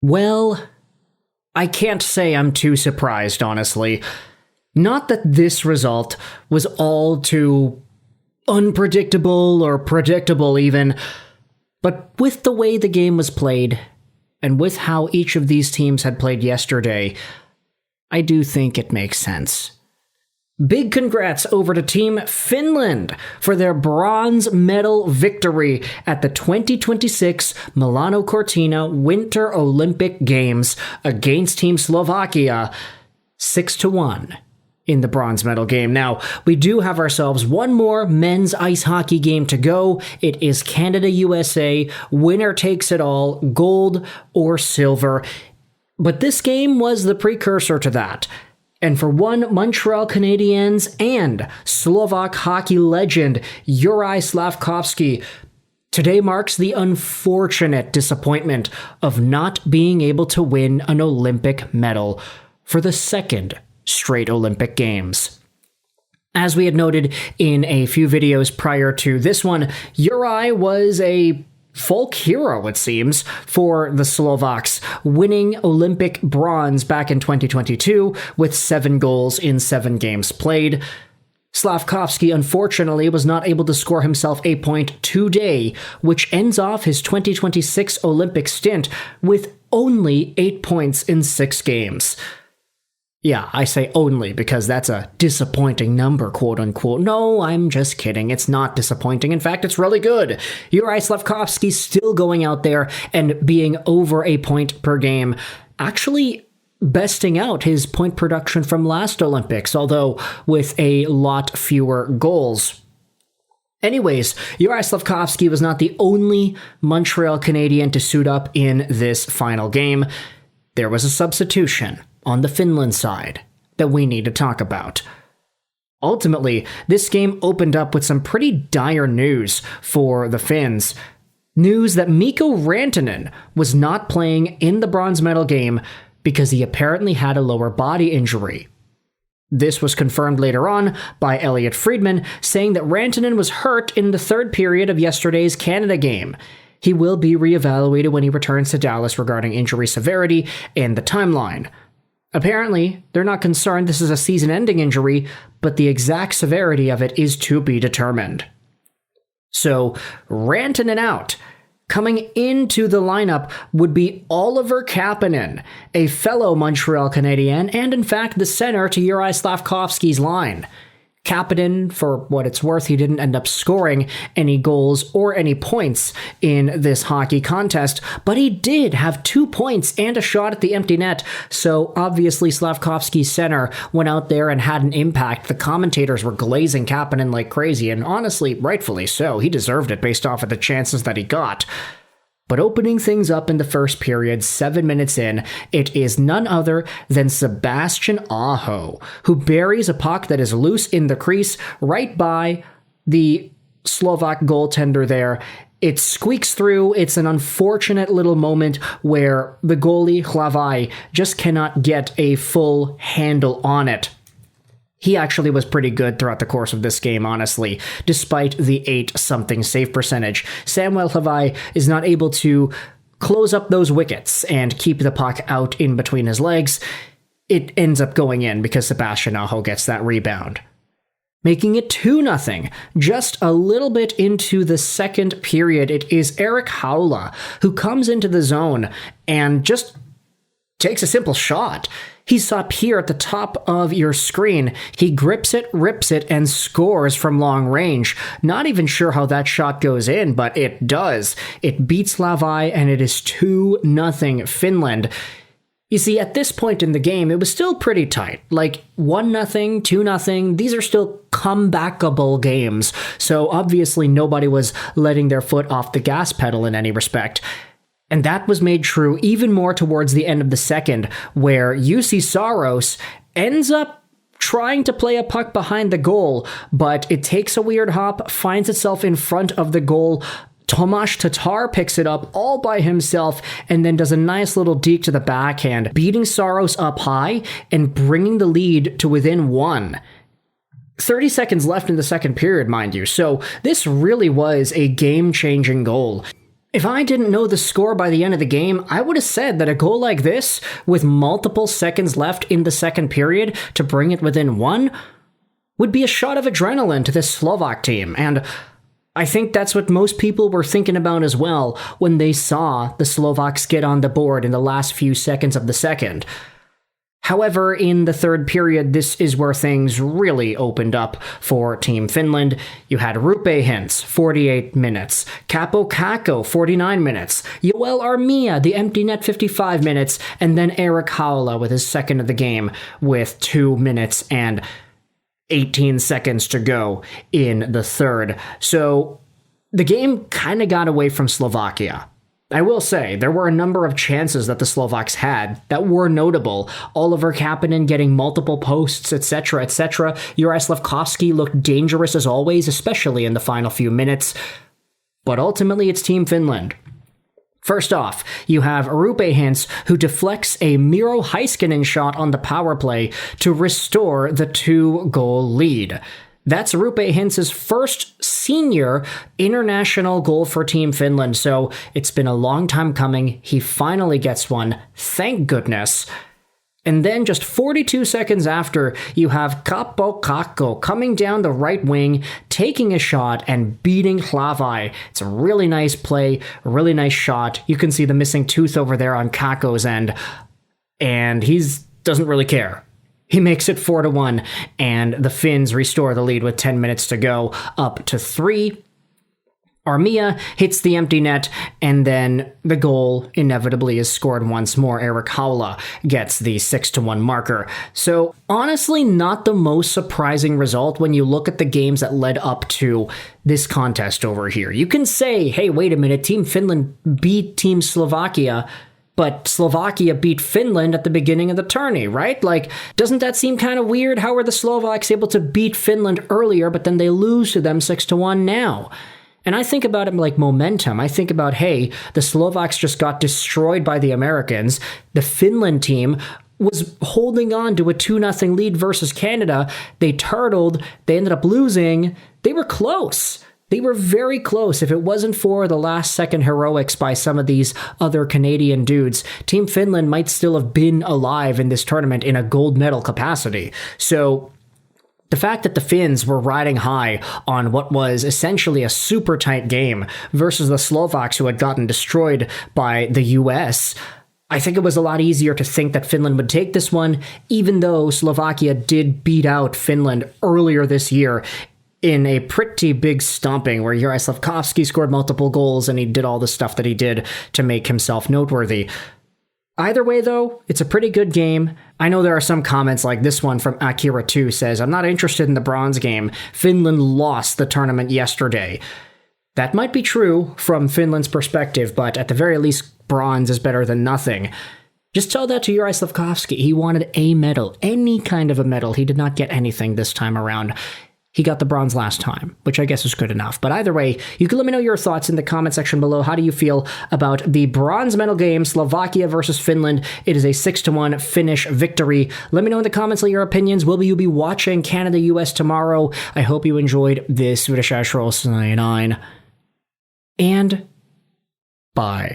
Well, I can't say I'm too surprised, honestly. Not that this result was all too unpredictable or predictable even, but with the way the game was played, and with how each of these teams had played yesterday, I do think it makes sense. Big congrats over to Team Finland for their bronze medal victory at the 2026 Milano Cortina Winter Olympic Games against Team Slovakia, 6-1 in the bronze medal game. Now, we do have ourselves one more men's ice hockey game to go. It is Canada-USA, winner takes it all, gold or silver. But this game was the precursor to that. And for one Montreal Canadiens and Slovak hockey legend Juraj Slafkovský, today marks the unfortunate disappointment of not being able to win an Olympic medal for the second straight Olympic Games. As we had noted in a few videos prior to this one, Juraj was a folk hero, it seems, for the Slovaks, winning Olympic bronze back in 2022 with 7 goals in 7 games played. Slafkovský, unfortunately, was not able to score himself a point today, which ends off his 2026 Olympic stint with only 8 points in 6 games. Yeah, I say only because that's a disappointing number, quote-unquote. No, I'm just kidding. It's not disappointing. In fact, it's really good. Juraj Slafkovský still going out there and being over a point per game, actually besting out his point production from last Olympics, although with a lot fewer goals. Anyways, Juraj Slafkovský was not the only Montreal Canadian to suit up in this final game. There was a substitution on the Finland side that we need to talk about. Ultimately, this game opened up with some pretty dire news for the Finns. News that Mikko Rantanen was not playing in the bronze medal game because he apparently had a lower body injury. This was confirmed later on by Elliot Friedman, saying that Rantanen was hurt in the third period of yesterday's Canada game. He will be reevaluated when he returns to Dallas regarding injury severity and the timeline. Apparently, they're not concerned this is a season-ending injury, but the exact severity of it is to be determined. So, Rantanen out. Coming into the lineup would be Oliver Kapanen, a fellow Montreal Canadien, and in fact the center to Juraj Slafkovský's line. Kapanen, for what it's worth, he didn't end up scoring any goals or any points in this hockey contest, but he did have 2 points and a shot at the empty net, so obviously Slafkovský's center went out there and had an impact. The commentators were glazing Kapanen like crazy, and honestly, rightfully so. He deserved it based off of the chances that he got. But opening things up in the first period, 7 minutes in, it is none other than Sebastian Aho, who buries a puck that is loose in the crease right by the Slovak goaltender there. It squeaks through. It's an unfortunate little moment where the goalie, Hlavai, just cannot get a full handle on it. He actually was pretty good throughout the course of this game, honestly, despite the 8-something save percentage. Samuel Hlavai is not able to close up those wickets and keep the puck out in between his legs. It ends up going in because Sebastian Aho gets that rebound, making it 2-0. Just a little bit into the second period, it is Erik Haula who comes into the zone and just takes a simple shot. He's up here at the top of your screen. He grips it, rips it, and scores from long range. Not even sure how that shot goes in, but it does. It beats Hlavai, and it is 2-0 Finland. You see, at this point in the game, it was still pretty tight. Like 1-0, 2-0, these are still comebackable games. So obviously nobody was letting their foot off the gas pedal in any respect. And that was made true even more towards the end of the second, where UC Saros ends up trying to play a puck behind the goal, but it takes a weird hop, finds itself in front of the goal. Tomáš Tatar picks it up all by himself and then does a nice little deke to the backhand, beating Saros up high and bringing the lead to within 1. 30 seconds left in the second period, mind you, so this really was a game-changing goal. If I didn't know the score by the end of the game, I would have said that a goal like this, with multiple seconds left in the second period to bring it within one, would be a shot of adrenaline to this Slovak team, and I think that's what most people were thinking about as well when they saw the Slovaks get on the board in the last few seconds of the second. However, in the third period, this is where things really opened up for Team Finland. You had Rupe Hintz, 48 minutes, Capo Kakko, 49 minutes, Joel Armia, the empty net, 55 minutes, and then Erik Haula with his second of the game with 2 minutes and 18 seconds to go in the third. So the game kind of got away from Slovakia. I will say, there were a number of chances that the Slovaks had that were notable. Oliver Kapanen getting multiple posts, etc., etc. Juraj Slafkovsky looked dangerous as always, especially in the final few minutes. But ultimately, it's Team Finland. First off, you have Rupe Hintz, who deflects a Miro Heiskanen shot on the power play to restore the 2-goal lead. That's Rupe Hintz's first senior international goal for Team Finland, so it's been a long time coming. He finally gets one, thank goodness. And then just 42 seconds after, you have Capo Kakko coming down the right wing, taking a shot and beating Hlavai. It's a really nice play, a really nice shot. You can see the missing tooth over there on Kakko's end, and he doesn't really care. He makes it 4-1, and the Finns restore the lead with 10 minutes to go, up to 3. Armia hits the empty net, and then the goal inevitably is scored once more. Erik Haula gets the 6-1 marker. So honestly, not the most surprising result when you look at the games that led up to this contest over here. You can say, hey, wait a minute, Team Finland beat Team Slovakia, but Slovakia beat Finland at the beginning of the tourney, right? Like, doesn't that seem kind of weird? How are the Slovaks able to beat Finland earlier, but then they lose to them 6-1 now? And I think about it like momentum. I think about, hey, the Slovaks just got destroyed by the Americans. The Finland team was holding on to a 2-0 lead versus Canada. They turtled. They ended up losing. They were close. They were very close. If it wasn't for the last-second heroics by some of these other Canadian dudes, Team Finland might still have been alive in this tournament in a gold medal capacity. So the fact that the Finns were riding high on what was essentially a super tight game versus the Slovaks who had gotten destroyed by the US, I think it was a lot easier to think that Finland would take this one, even though Slovakia did beat out Finland earlier this year in a pretty big stomping where Juraj Slafkovsky scored multiple goals and he did all the stuff that he did to make himself noteworthy. Either way, though, it's a pretty good game. I know there are some comments like this one from Akira2 says, I'm not interested in the bronze game. Finland lost the tournament yesterday. That might be true from Finland's perspective, but at the very least, bronze is better than nothing. Just tell that to Juraj Slafkovsky. He wanted a medal, any kind of a medal. He did not get anything this time around. He got the bronze last time, which I guess is good enough. But either way, you can let me know your thoughts in the comment section below. How do you feel about the bronze medal game, Slovakia versus Finland? It is a 6-1 Finnish victory. Let me know in the comments your opinions. Will you be watching Canada-US tomorrow? I hope you enjoyed this Swedish Ashroll 99. And bye.